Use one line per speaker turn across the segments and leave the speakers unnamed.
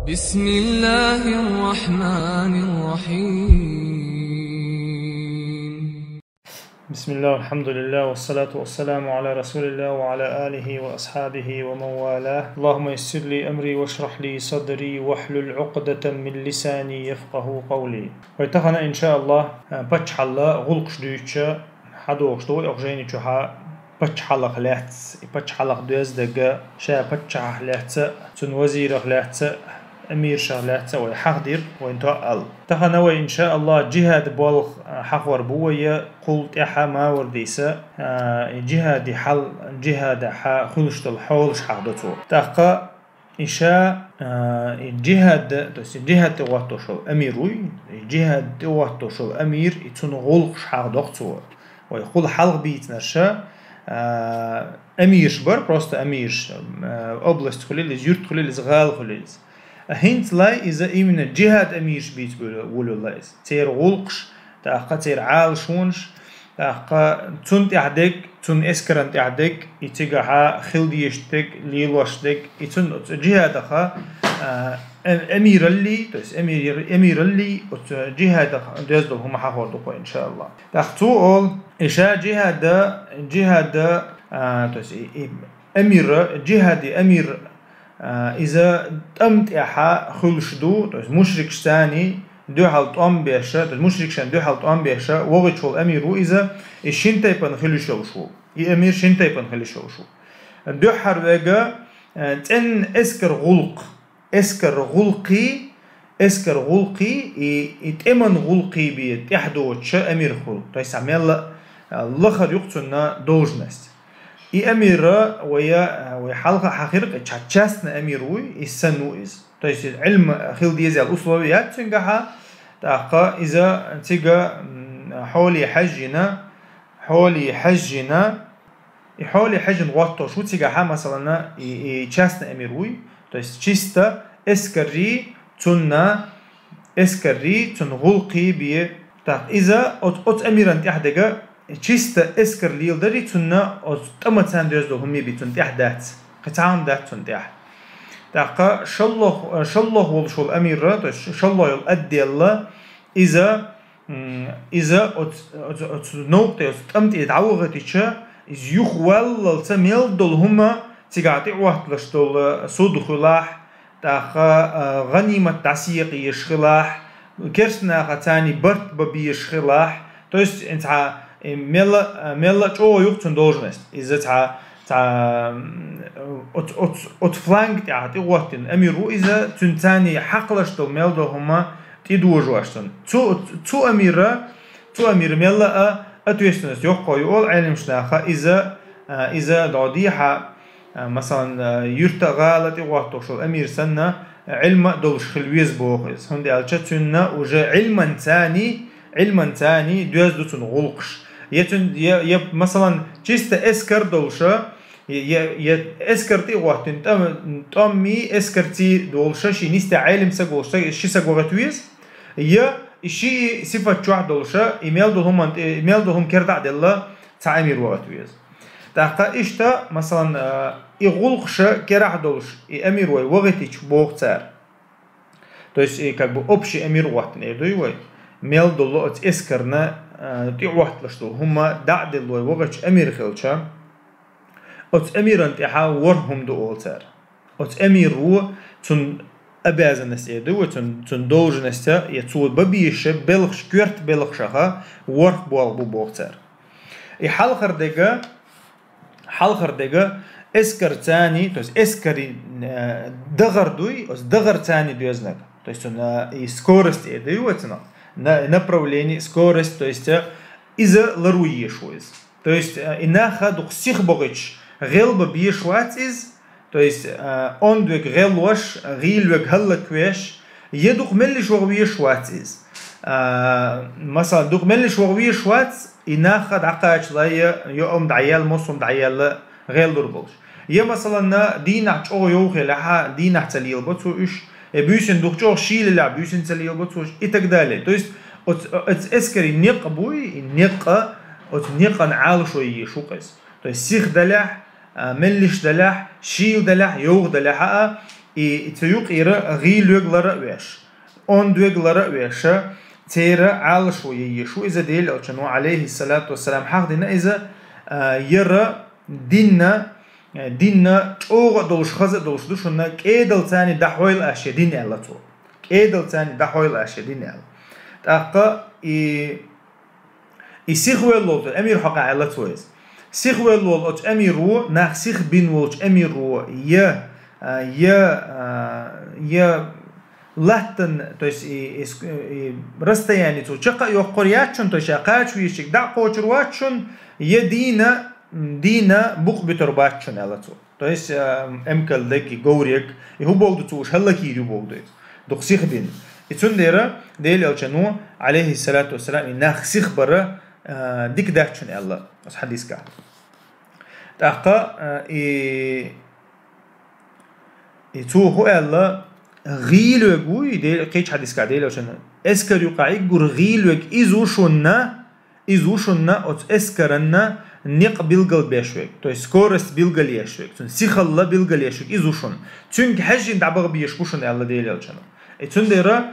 بسم الله الرحمن الرحيم.
بسم الله والحمد لله والصلاة والسلام على رسول الله وعلى آله وأصحابه ومن والاه. اللهم يسر لي أمري واشرح لي صدري واحلل عقدة من لساني يفقه قولي. ويتخنا إن شاء الله بتش الله غلقش دويتش حدوش دوي أغجيني تشها بتش حلق لحت بتش حلق دوز دقة شا بتش لحت تن وزير لحت أمير شغلات وي حقدر وينتقل تخنا إن شاء الله جهاد بالغ حقور بوية قلت إحا ما ورديسة جهاد حل جهاد ح خلشت الحول شحدته تقى إشاء جهاد تس جهاد تواتشل أميروي جهاد تواتشل أمير يتون غلق شحدته ويقول حلق بيت نرشا أمير شبر просто أمير область خليل يرت خليل غال خليل هنت لاي إذا إيمن جهاد أميش بيت بقولوا لايز تير غلقش تأقى تير عال شونش تأقى تون تعدك تون إسكران تعدك يتجاها خلديشتك ليلوشتك يتون جهاد أخا أمير اللي تس أمير اللي جهاد جزء هم حاضروا إن شاء الله تأختو أول إشاء جهاد تس أمير جهاد أمير إذا تمت إحا خلشدو مشرك ثاني دو حالت أم بيشة المشرك شان دو حالت أم بيشة وقت شو الأمير إذا الشنتاي بن خلشوا شو الأمير شنتاي بن خلشوا شو دو حرجة تن إسكر غلقي يتأمن غلقي بيت يحدوش أمير خلق تيسمى الله خير يقتلنا دوجنست أميرة ويا حلقة حقيقة تشاتشنا أميروي السنو إز طيب علم خل ديزي الأصوليات تنجحها تاقا إذا تيجا حولي حجن وقته شو تيجا مثلا تشاتشنا أميروي طيب تشيستا إسكري تنغلقي بيه تاق إذا أت أميران تحدقا چیست اسکر لیل داری تونه از تمام سندیز دو همی بیتون تیح دات قطعان دات تون تیح دقیقا شالله ولشول امیر را شالله یل ادی الله إذا ات نقطة ات تمت يتعوض تيجا إز يخوال التميل دول هما تيجاتي واحد لش دول صود خلاح دقيقا غنيمة تعسيق يشخلاح كرسنا قتاني برت ببي يشخلاح تويست انت ملا جو يقتن должность إذا تا ات فلانك تعطي وقتن أميرو إذا تنتاني حقلشتو ميلدو هما تيدوجواشتن تو أمير ملا أتويستنس يوقع يقول علم شناخا إذا دعديها مثلا يرتا غالتي وقتو شو أمير سنة علم دولش خلويز بوخيز هندي ألشتنا وجا علما تاني دوز دوتن غلقش يا مثلا چیست اسکر دولشه اسکرتی وقتن تامي اسکرتی دولشه شی نیست علم سگولشه شی سگوغتویز یا شی صفت واحد دولشه ایمیل دوهم کرد عدله تعمیر وغتویز دقیقا اشتا مثلا غلقشه کرد دولش امیر وی وغتیچ بوغتر то есть как бы общий امیر وقتن ایدوی وی ميل دولو ات اسكرنا تي واحد لشتو هما دعد اللوي وغش امير خلشا ات امير انت حاورهم دو اولتر ات امير رو تن ابازن استيدو تن دوج نستا يتسود ببيش بلغش كورت بلغشها ورخ بو بوغتر اي حلخر دقا اسكر تاني تو اسكري دغر دوي اس دغر تاني دوزنك то есть он и скорость эдуется направление, скорость, то есть из-за ларуешуиз. То есть инаха дух сихбогич гелба биешуатиз, то есть он дук гелош, гилвек галлаквеш, едух меллиш вогвиешуатиз. مثلا дух меллиш вогвиешуатиз инаха дакач лая يوم دعيال موسم دعيال غيل دربلش. يا مثلا دينح او يوخ لها دينح تليل بتوش بيوسن دكتور شيل لا بيوسن تليل بتوش إتقداله. то есть от إسكري نق بوي نق от نق نعال شوية شو قيس. то есть سيخ دلح ملش دلح شيل دلح يوغ دلح تيوق إيرا غيلوغ لرا ويش أون دوغ لرا ويش تيرا عالشو يشو إذا ديل أو عليه الصلاة والسلام حق دينا إذا يرى دينا أوغ دولش خزق دولش دوشنا كيدل تاني دحويل أشياء دين ألا تو كيدل تاني دحويل أشياء دين ألا تأقى سيخوي اللوت أمير حقا على تويز سيخوي اللوت أميرو ناخ سيخ بين ولش أميرو يا لاتن تويس رستا يعني تو شقا يقرياتشون تو شقاش ويشك دا قوچرواتشون دينا بوق بترباتشون على تو تويس امكل لك غوريك هو بوغدو توش هلا كي بوغدو دوخ سيخ بين يتون ديرا ديل الجنو عليه الصلاة والسلام ناخ سيخ برا ديك داتشون الله بس حديث كا تاقا تو هو الله غيلو غوي ديل قيش حديث كا ديل الجنو اسكر يقعي غور غيلو إزوشنا أت اسكرنا نق بيلغل بيشوك تو سكورست بيلغل يشوك تون سيخ الله بيلغل يشوك إزوشن تون حجين دعبغ بيشوشن الله ديل الجنو تون ديرا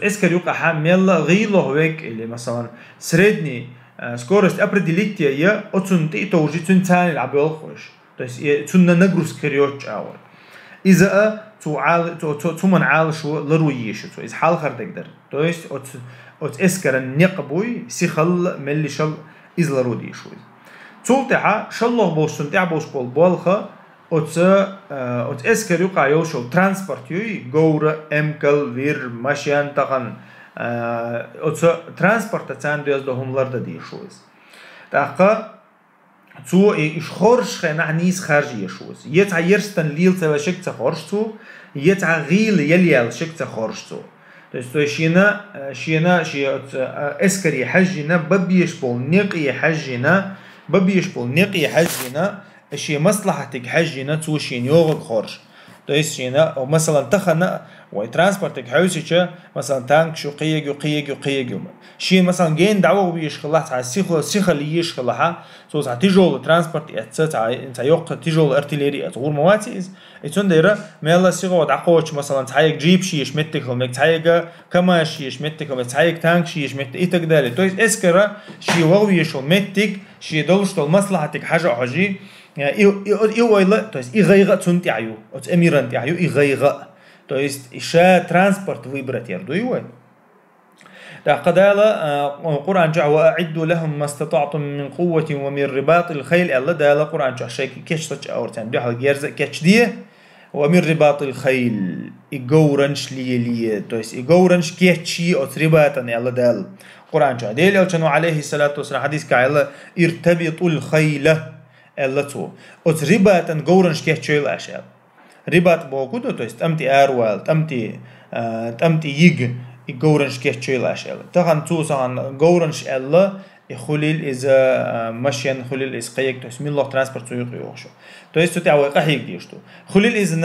اسكر يقع حامل غيله هيك اللي مثلا سردني سكورست ابريديليتيا يا اتون تي توجي تون ثاني العبول خوش بس تون نغروس كريوتش اور اذا تو من عال شو لرويش تو از حال خر تقدر تو است ات اسكر النقبوي سيخل ملي شل از لرودي شو تولتها شلوه بوشن تاع بوش بول بولخه ات اسكر يقع يوشو ترانسبورت يوي غور امكل وير ماشيان تاغن ات ترانسبورت تاعن دوز دوملاردا دي شوز تاقا تو ايش خورش خنا نيس خارجيه شوز يتع يرستن ليل تبع شك تخورش تو يتع غيل يليال شك تخورش تو تو شينا شي اسكري حجنا ببيش بول نقي حجنا ببيش بول نقي حجنا شي مصلحتك حجنا توشين يوغ خورش تو شينا او مثلا تخنا وترانسبورتك حوسيشه مثلا تانك شو قيق شي مثلا جين دعوه بيش خلاص على السيخ اللي يش خلاص تو تاع تيجول ترانسبورت تاع انت يوق تيجول ارتيليري تغور مواتيز يتون دايره ميلا سيغو دعقوش مثلا تايق جيب شي يشمتكم تايق كما شي يشمتكم تايق تانك شي يشمت ايتك دالي تو اسكرا شي وغوي شو متك شي دولش مصلحتك حاجه حاجي ايوه تو يغيغ تنتعيو اميران تعيو يغيغ то есть إشاء ترانسبورت ويبرت يردو يوي قدالة قرآن جاء وأعدوا لهم ما استطعتم من قوة ومن رباط الخيل الله دالة قرآن جاء شيء كيش تج أورتان بيحل جيرز كيش ديه ومن رباط الخيل يجورنش ليه то есть يجورنش كيشي أو رباطن الله دال قرآن جاء ديل يلشنو عليه الصلاة والسلام حديث كعلا ارتبطوا الخيل الله تو أو رباطن جورنش كيشي الأشياء رباط بوكودو то есть تمتي أروال تمتي يج يجورنش كيشي الأشياء تخن توسان جورنش الله يخليل إذا مشين خليل إذا قيق то есть من الله ترانسبورت يوخشو то есть تتعوي قحيق ديشتو خليل إذا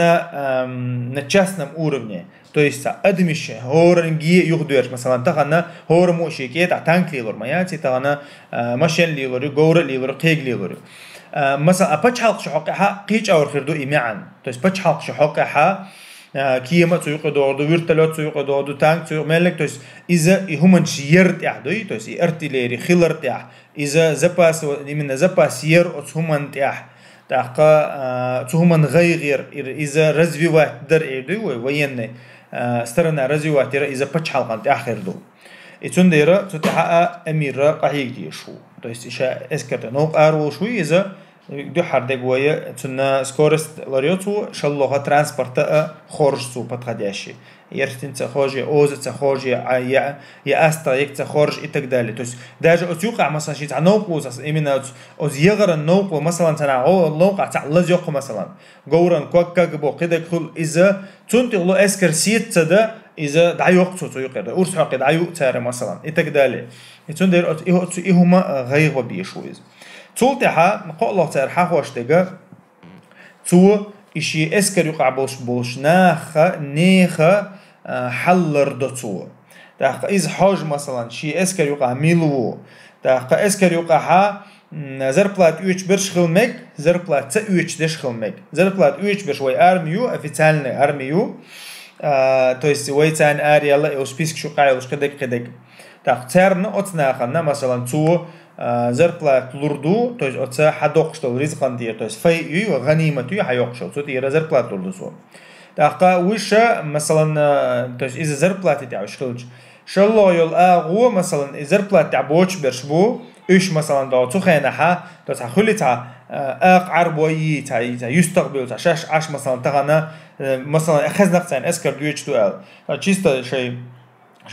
на частном уровне то есть أدمش هورنجي يخدوش مثلا تخنا هور موشيكيت تانك ليلور ماياتي تخنا مشين ليلور جور ليلور قيق ليلور مثلا أبتش حلق شحقها قيش أو خيردو إيمان то есть أبتش حلق شحقها كيما تسوق دو ويرتلات تسوق دو تانك تسوق مالك то есть إذا هم شيرت يحدوي то есть ارتيليري خيلرت يح إذا زباس من زباس ير هم تيح تاقا هم غير إذا رزوات در إيدوي وين استرنا رزوات إذا أبتش حلقان تأخر دو يتون ديرا تتحقق أميرا قحيق ديشو то есть إشاء إسكت نوق أرو شوي إذا دو حردق ويا تنا سكورست لاريوتو شلوها ترانسبورت خورج سو بتخدياشي يرتين تخرج أوز تخرج يا أستا يك تخرج إتقدالي تو داج أتوقع مثلا شيء تاع نوقوز إمينا أوز يغر النوق مثلا تاع النوق تاع لزيق مثلا جورن كوكا بو قد كل إذا تنتقلو إسكر سيت تدا إذا دعيوق تو يقدر أورس حق دعيوق تار مثلا إتقدالي يتندر إهما غير وبيشويز تولتها نقول الله تعالى حاوش تجا تو إشي إسكر يقع بوش ناخ حلر دتو تاخ إز حاج مثلا شي إسكر يقع ميلو تاخ إسكر يقع зарплат 3 берш хилмек, зарплат ца 3 деш хилмек. Зарплат 3 берш вой армию, официальную армию, то есть вой цан ариала и список шукайл шкадек. Так, церна отснахана, масалан, цу зарплат лурду, то есть отца хадок что ризқан дия, то есть фей ю ганимату ю хайок что, то есть зарплат лурду со. Так, виша, масалан, то есть из зарплаты тя шхилч. شلو يل أغو مثلا إزربلات تعبوش برشبو إيش مثلا دا تخينها دا تخلي تع عربوي تع يستقبل تع شاش عش مثلا تغنا مثلا أخذ نقطين أسكر دويش توال تشيستا شيء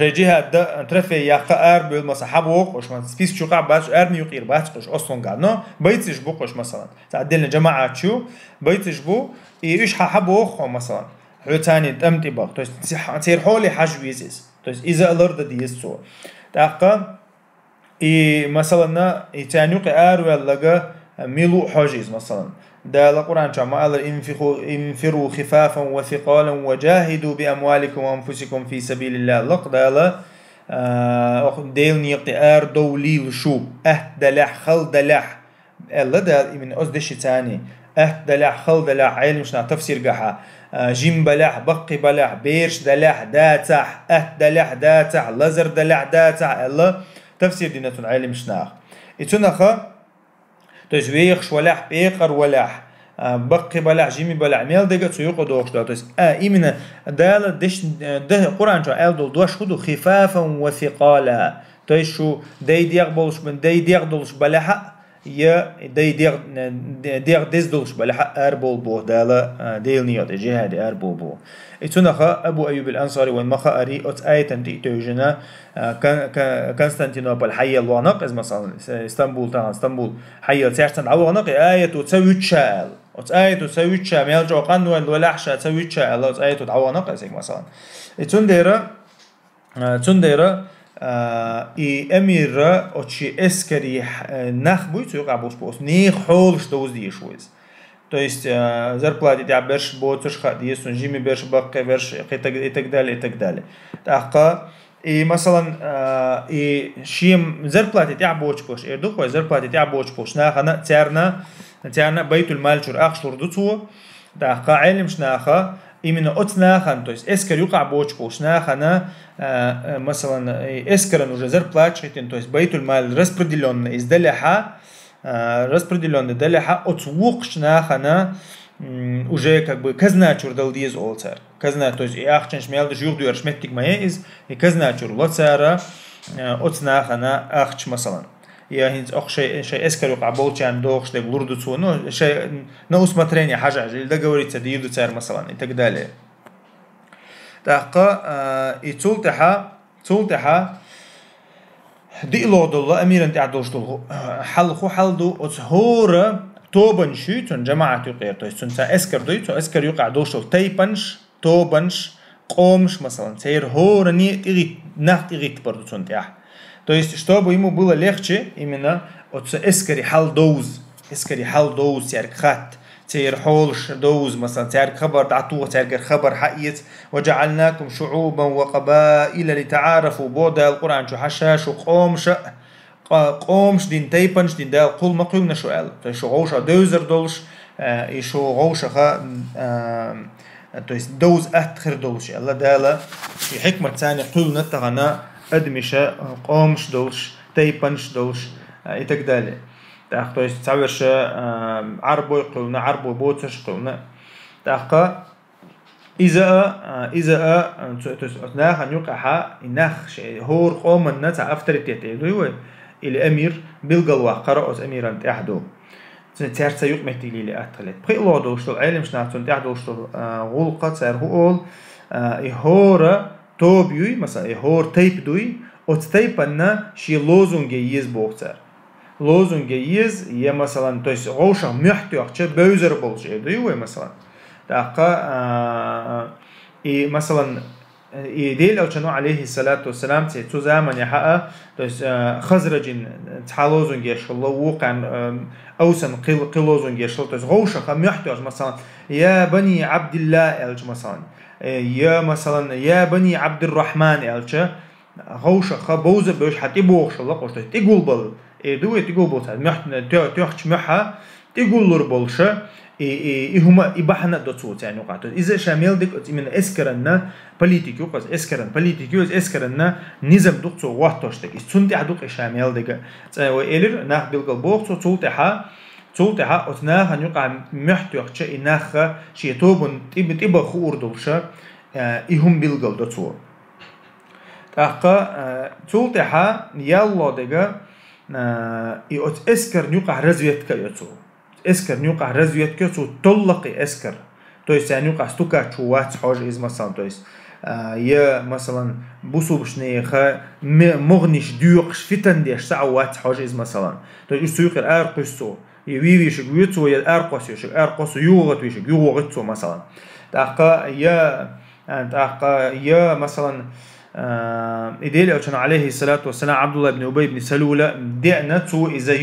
جهة دا ترفي يقا أربل مثلا حبوق وش مثلا سبيس شو قاعد باش أرمي يقير باش قش أصلا قاعدنا بيتش بو قش مثلا تعدلنا جماعة شو بيتش بو إيش حبوق مثلا حوتاني تمتي بق تصير حولي حجويزيز то есть из-за алорда диесо. Так, и مثلا يتعنيق أروى لقى ميلو حاجز مثلا. ده القرآن شما قال انفروا خفافا وثقالا وجاهدوا بأموالكم وأنفسكم في سبيل الله. لق ده ديل نيقتي دولي وشو دلح خل دلح. الله ده من أصدش تاني دلح خل دلح علم شنا تفسير جحا. جيم بلح بقي بلح بيرش دلح داتح دلح داتح لزر دلح داتح الله تفسير دينة العلم شناخ يتنخا تجويخ ولح بيقر ولح بقي بلح جيمي بلح ميل دقة سيوق دوخش دا تس إيمنا دال دش ده قرآن شو ألدل دوش خدو خفافا وثقالا تيشو داي ديغبولش من داي ديغدولش بلحا يا ديغ دزدولش بلحق أربول بو دالا ديل نيات جهاد أربول بو إتونخا أبو أيوب الأنصاري والمخا أري أت آية تيجنا كونستانتينوبل حي الوانق إز مثلا اسطنبول تاع اسطنبول حي تاعتن عوانق آية تسوي شال أت آية تسوي شال ميل جو قانون ولا حشا تسوي شال أت آية عوانق إز مثلا إتون إي أمير أتشي إسكري نخ بوي تيوق عبوش بوس نيخ حولش دوز ديشويز то есть зарплаты тебя берешь боцешь ходишь жими берешь бакка берешь и так далее так и مثلا и شيم зарплаты тебя боч пош эрдух зарплаты тебя боч пош нахана تيرنا بيت المال شر أخشر دتوه так علم شناخا именно от нахан, то есть эскер юка бочку шнахана مثلا эскеран уже зарплачивает, то есть байтуль мал распределенный из даляха от вук шнахана уже как бы казначур дал диез олцар казна, то есть и ахчен шмел жур дуер шметтик маез и казначур лоцара от нахана ахч مثلا يا هنز أخ شيء أسكر يقع بولشان دوخش ده بلوردو تسو نو شيء نو سمترين حاجة عجل ده جوري تدير تسير مثلا يتقدله تحقق تولتها دي لود الله أميرا تعدوش دول حل دو أتهور توبنش تون جماعة يقير تو تون أسكر دوي تو أسكر يقع دوش دول تيبنش توبنش قومش مثلا سير هورني تيجي نخت تيجي برضو تون تيح. То есть, чтобы ему было легче, именно от эскари хал доуз, тяр хат, تير حولش دوز مثلا تير خبر تعطوه تير خبر حقيت وجعلناكم شعوبا وقبائل لتعارفوا بودا القرآن شو حشاش قومش دين تيبنش دين دا قول مقيم نشوال شو غوشة دوزر دولش شو غوشة تو есть دوز أتخر دولش الله دالا في حكمة ثانية قول نتغنا أدمشة قومش دولش تيبنش دولش يتقدالي то есть تعبرش عربو قلنا عربو بوتش قلنا تاقا إذا то есть ناخ نيوقع ناخ شيء هور قوم الناس أفترتيت يدوي الأمير بالقلوة قرأت أميرا تحدو تيار سيوق مهتلي لأتخلت بقي الله دوشتو علم شناتون تحدوشتو غلقة سير هول هور توبيوي مثلا هور تيب دوي أتتيبنا شي لوزونجي يزبوغتر لوزونجي يز يا مثلا то есть غوشة محتوى شيء بوزر بولش يدوي مثلا تاقا и مثلا يدل أو عليه الصلاة والسلام تو زمان يحقق то есть خزرجين تحلوزونجي يشل وقع أوسن قلوزونجي يشل то есть غوشة محتوى مثلا يا بني عبد الله ألش مثلا يا مثلا يا بني عبد الرحمن ألش غوشة خبوزة بوش حتى بوش الله قشت تقول بل دوي تقول بوتاد محنا تيوخش محا تقول لور بولشة هما إباحنا دوتسوت يعني وقعت إذا شامل دك من إسكرنا بوليتيك يوقف إسكرن بوليتيك يوز إسكرنا نظام دوتسو وقتوش دك سنتي عدوك شامل دك وإيلر ناخ بيلقى بوق تولتها أتناها نيوقع محتوى شيء ناخ شيء توبن تبى خور دوشة إهم بيلقى دوتسو تاقا تولتها يلا دك يوت إسكر نيوقع رزيت كيوتسو إسكر نيوقع رزيت كيوتسو طلقي إسكر تويس يعني نيوقع ستوكا شوات حاج إز مثلا تويس يا مثلا بوسو بشنيخة مغنيش ديوقش فتن ديش ساعات حاج إز مثلا تويس يسويقر أرقصو يويش يوتسو يا أرقص يشك أرقص يوغت ويشك يوغتسو مثلا تاقا يا مثلا إديل أوشن عليه الصلاة والسلام عبد الله بن أبي بن سلولة دعنا تو إذا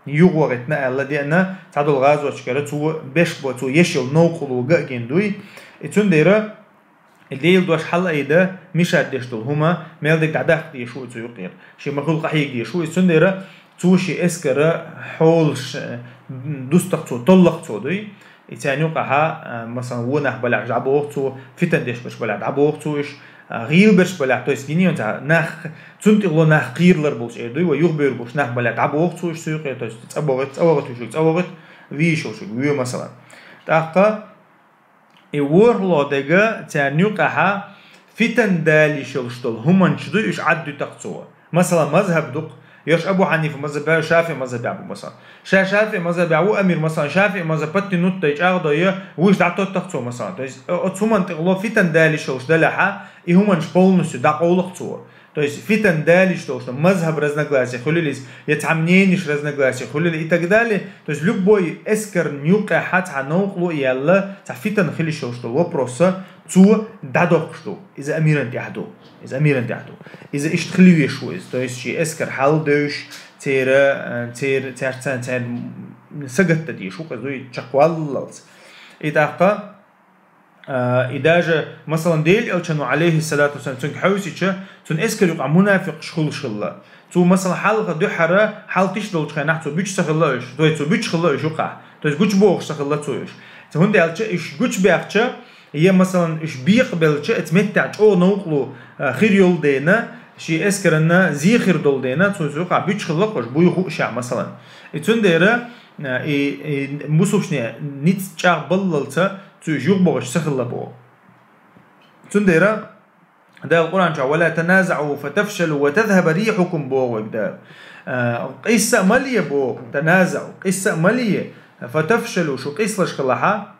يوغت نقل لدينا تعدل غاز وشكرة تو بيش بو تو يشيل نوقلو جندوي اتون ديرا الليل دوش حل ايدا مش هدشتل هما ميلدك دعداخ دي شو اتو يقير شي مخلوق حيق دي شو اتون ديرا تو شي اسكرة حولش دوستق تو طلق تو دوي اتانيو قاها مثلا ونح بلع جعبوغ تو فتن ديش بش بلع جعبوغ توش غيل برش بلع تو اسكيني انت ناخ تنتي الله ناخ قيرلر بولش ايدوي ويخبر بوش ناخ بلع جعبوغ توش سويق تو تصوغت ويشو شو ويو مثلا تاقا يورلو دغا تانيو قاها فتن دالي شلشتل همان شدو ايش عدو تقصوا مثلا مذهب دق يش ابو حنيفه مذهب شافعي مذهب ابو مثلا شافعي مذهب ابو امير مثلا شافعي مذهب بتي نوت تيج اغدايا ويش دعتو تقصوا مثلا اتسومن تقلو فتن دالي شلش دلها همان شبولنس دقولقصوا то есть فتن دالي что مذهب разногласия خلились يتعمنينش разногласия خلили и так далее то есть любой эскер нюка хата науклу يلا تاع فتن خلي что вопроса zu dadok что إذا أميرن تحدو إذا إيش تخليه شو то есть شيء эскер حال دوش تير سجت دي شو كذوي تشقواللز إذا إداجة مثلا ديل ألشانو عليه الصلاة والسلام تون حوسيتش تون إسكر يقع منافق شخلا تو مثلا حلقة دحرة حال تشدول شخي نحتو بيش سخلاش تو بيش خلاش يقع تو جوش بوخ سخلا توش تون ديلش إيش جوش بيعتش هي مثلا إيش بيقبلش اتمتع أو نوقلو خير يول دينا شي إسكرنا زيخر دول دينا تو يقع بيش خلاش بويخو شع مثلا تون ديرة مسوشني نيت شع بللتا تو جوغ بوغش سخلا بو تنديرا ده القرآن جاء ولا تنازعوا فتفشلوا وتذهب ريحكم بو وكذا قصة مالية بو تنازعوا قصة مالية فتفشلوا شو قصة شكلها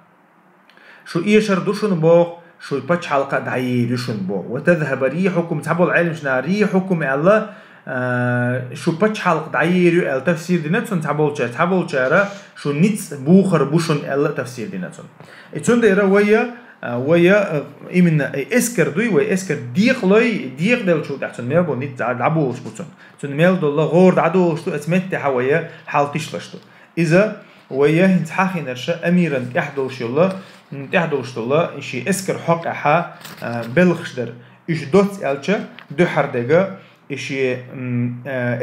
شو إيشر دوشن بو شو يبتش حلقة دعي دوشن بو وتذهب ريحكم تحبوا العلم شنا ريحكم الله شو بتش حلقة دعي التفسير ديناتون تحبوا شارا شو نيت بوخر بوشن الله تفسير ديناتون تنديرا ويا إمن إسكر دوي وإسكر ديق دل شو تحسن ميل بو نيت عبوش بوتون تون ميل دولا غور عدو شو اسمت حويا حالتيش لشتو إذا ويا هنت حاخي نرشا أميرا تحدوش يلا تحدوش يلا إشي إسكر حق أحا بلخشدر إيش دوت ألشا دو حردقة إشي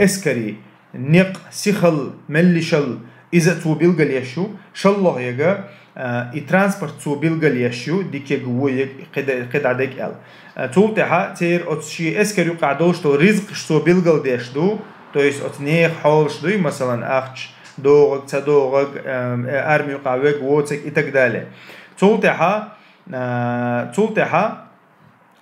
إسكري نق سخل ملشل إذا تو بيلقى يشو شالله يجا الترانسبورت تو بيلقى يشو ديك جوي قد عدك ال تولتها تير أتشي إسكر يقع دوش تو رزق شو بيلقى ديش دو تو يس أتنيخ حالش دوي مثلا أخش دوغ تدوغ أرمي يقع وج واتك إتقداله تولتها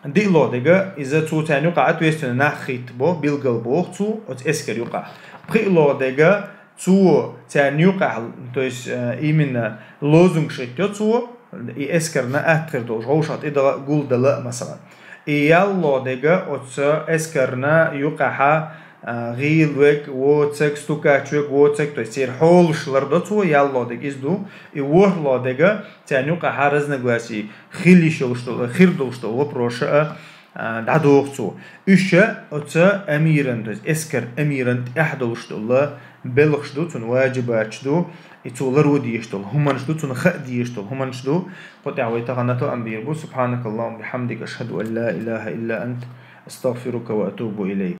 دي لو ديجا إذا تو تاني يقع تويستن نخيت بو بيلقى بو تو أت إسكر يقع بقي لو ديجا تو تاني يقع تو يس إيمن لوزنج شيء تو إسكرنا أكثر دوش هوشات إذا قول دلا مثلا يالله ديجا أت إسكرنا يقع غيل وك واتك ستوكاتشوك واتك تو يصير حولش لردتو يالله ديج إزدو يوهله ديجا تاني يقع حرزنا جواسي خيلي شوشتو خير دوشتو وبروشة دعوختو إيشة أت أميرن تو إسكر أميرن أحدوشتو الله بلغشدو تون واجباتشدو يتولر وديشتو همانشدو تون خديشتو همانشدو قطع ويتغنتو أنبيربو سبحانك اللهم بحمدك أشهد أن لا إله إلا أنت أستغفرك وأتوب إليك